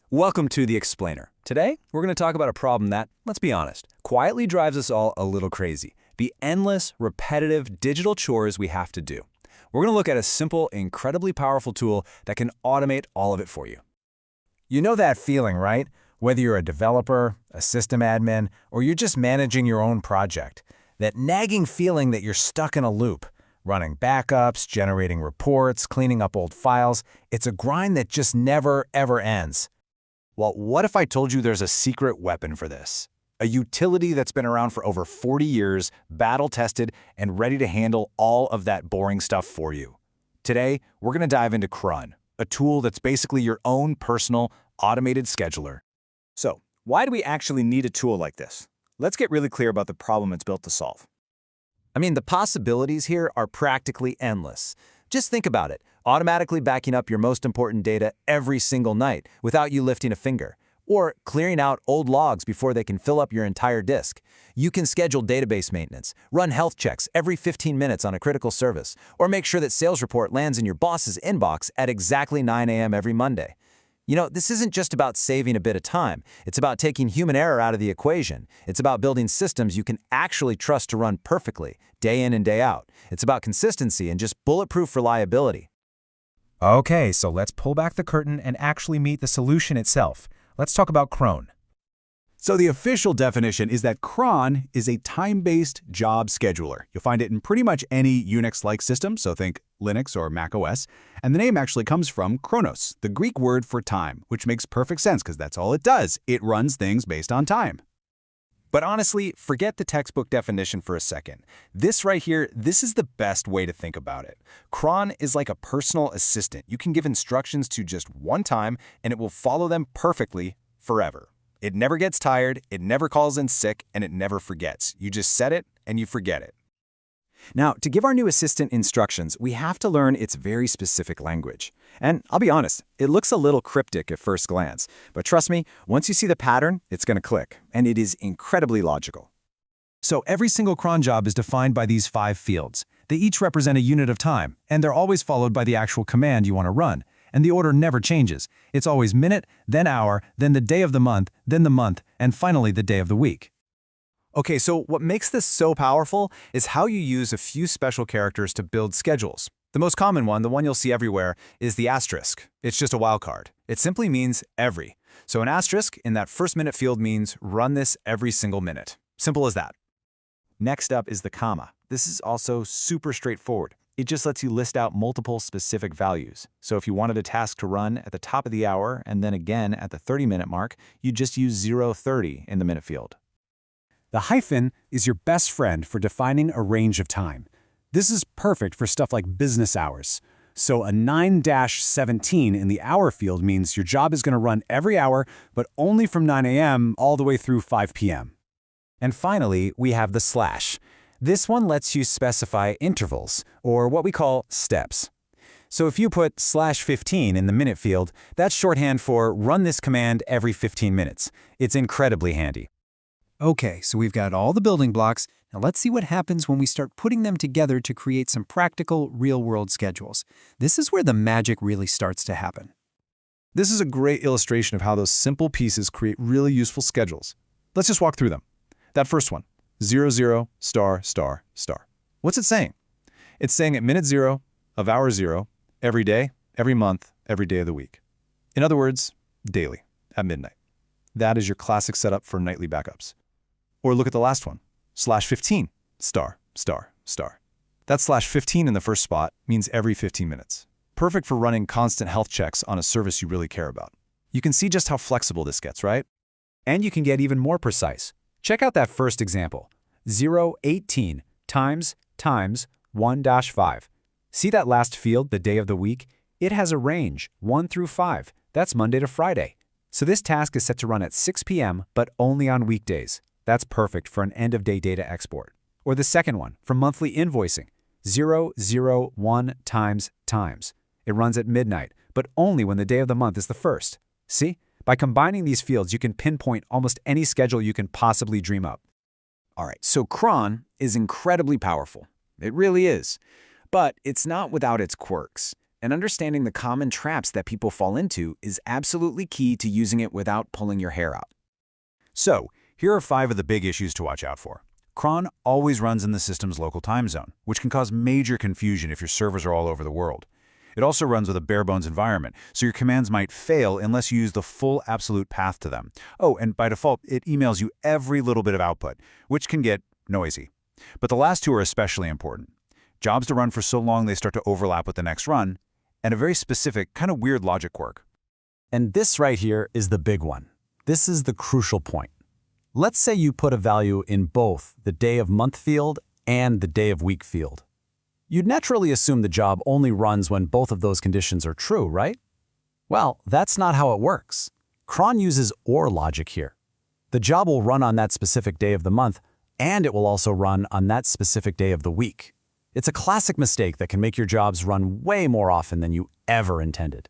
Welcome to The Explainer. Today, we're going to talk about a problem that, let's be honest, quietly drives us all a little crazy. The endless, repetitive digital chores we have to do. We're going to look at a simple, incredibly powerful tool that can automate all of it for you. You know that feeling, right? Whether you're a developer, a system admin, or you're just managing your own project. That nagging feeling that you're stuck in a loop. Running backups, generating reports, cleaning up old files. It's a grind that just never, ever ends. Well, what if I told you there's a secret weapon for this? A utility that's been around for over 40 years, battle-tested, and ready to handle all of that boring stuff for you. Today, we're going to dive into Cron, a tool that's basically your own personal, automated scheduler. So, why do we actually need a tool like this? Let's get really clear about the problem it's built to solve. The possibilities here are practically endless. Just think about it, automatically backing up your most important data every single night without you lifting a finger, or clearing out old logs before they can fill up your entire disk. You can schedule database maintenance, run health checks every 15 minutes on a critical service, or make sure that sales report lands in your boss's inbox at exactly 9 a.m. every Monday. This isn't just about saving a bit of time. It's about taking human error out of the equation. It's about building systems you can actually trust to run perfectly, day in and day out. It's about consistency and just bulletproof reliability. Okay, so let's pull back the curtain and actually meet the solution itself. Let's talk about Cron. So the official definition is that cron is a time-based job scheduler. You'll find it in pretty much any Unix-like system, so think Linux or Mac OS. And the name actually comes from chronos, the Greek word for time, which makes perfect sense because that's all it does. It runs things based on time. But honestly, forget the textbook definition for a second. This right here, this is the best way to think about it. Cron is like a personal assistant. You can give instructions to just one time, and it will follow them perfectly forever. It never gets tired, it never calls in sick, and it never forgets. You just set it, and you forget it. Now, to give our new assistant instructions, we have to learn its very specific language. And I'll be honest, it looks a little cryptic at first glance. But trust me, once you see the pattern, it's going to click. And it is incredibly logical. So every single cron job is defined by these 5 fields. They each represent a unit of time, and they're always followed by the actual command you want to run. And the order never changes. It's always minute, then hour, then the day of the month, and finally the day of the week. Okay, so what makes this so powerful is how you use a few special characters to build schedules. The most common one, the one you'll see everywhere, is the asterisk. It's just a wildcard. It simply means every. So an asterisk in that first minute field means run this every single minute. Simple as that. Next up is the comma. This is also super straightforward. It just lets you list out multiple specific values. So if you wanted a task to run at the top of the hour and then again at the 30-minute mark, you just use 0:30 in the minute field. The hyphen is your best friend for defining a range of time. This is perfect for stuff like business hours. So a 9-17 in the hour field means your job is going to run every hour, but only from 9 a.m. all the way through 5 p.m. And finally, we have the slash. This one lets you specify intervals, or what we call steps. So if you put /15 in the minute field, that's shorthand for run this command every 15 minutes. It's incredibly handy. Okay, so we've got all the building blocks. Now let's see what happens when we start putting them together to create some practical, real-world schedules. This is where the magic really starts to happen. This is a great illustration of how those simple pieces create really useful schedules. Let's just walk through them. That first one, 00 star star star. What's it saying? It's saying at minute 0 of hour 0, every day, every month, every day of the week. In other words, daily, at midnight. That is your classic setup for nightly backups. Or look at the last one, /15 star star star. That /15 in the first spot means every 15 minutes. Perfect for running constant health checks on a service you really care about. You can see just how flexible this gets, right? And you can get even more precise. Check out that first example, 0:18 times 1-5. See that last field, the day of the week? It has a range, 1 through 5. That's Monday to Friday. So this task is set to run at 6 p.m., but only on weekdays. That's perfect for an end-of-day data export. Or the second one, for monthly invoicing, 001 times. It runs at midnight, but only when the day of the month is the first. See? By combining these fields, you can pinpoint almost any schedule you can possibly dream up. All right, so cron is incredibly powerful. It really is. But it's not without its quirks. And understanding the common traps that people fall into is absolutely key to using it without pulling your hair out. So, here are 5 of the big issues to watch out for. Cron always runs in the system's local time zone, which can cause major confusion if your servers are all over the world. It also runs with a bare-bones environment, so your commands might fail unless you use the full absolute path to them. Oh, and by default, it emails you every little bit of output, which can get noisy. But the last 2 are especially important. Jobs to run for so long they start to overlap with the next run, and a very specific, kind of weird logic quirk. And this right here is the big one. This is the crucial point. Let's say you put a value in both the day of month field and the day of week field. You'd naturally assume the job only runs when both of those conditions are true, right? Well, that's not how it works. Cron uses OR logic here. The job will run on that specific day of the month, and it will also run on that specific day of the week. It's a classic mistake that can make your jobs run way more often than you ever intended.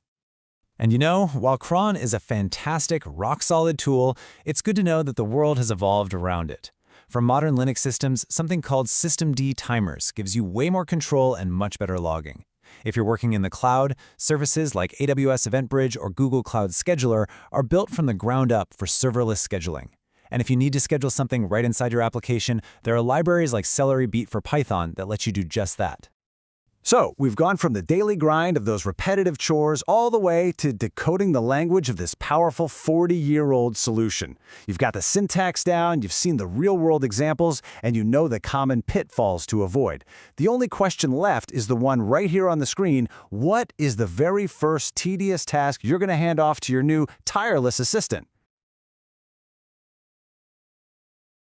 And you know, while cron is a fantastic, rock-solid tool, it's good to know that the world has evolved around it. For modern Linux systems, something called systemd timers gives you way more control and much better logging. If you're working in the cloud, services like AWS EventBridge or Google Cloud Scheduler are built from the ground up for serverless scheduling. And if you need to schedule something right inside your application, there are libraries like CeleryBeat for Python that let you do just that. So, we've gone from the daily grind of those repetitive chores all the way to decoding the language of this powerful 40-year-old solution. You've got the syntax down, you've seen the real-world examples, and you know the common pitfalls to avoid. The only question left is the one right here on the screen: what is the very first tedious task you're going to hand off to your new tireless assistant?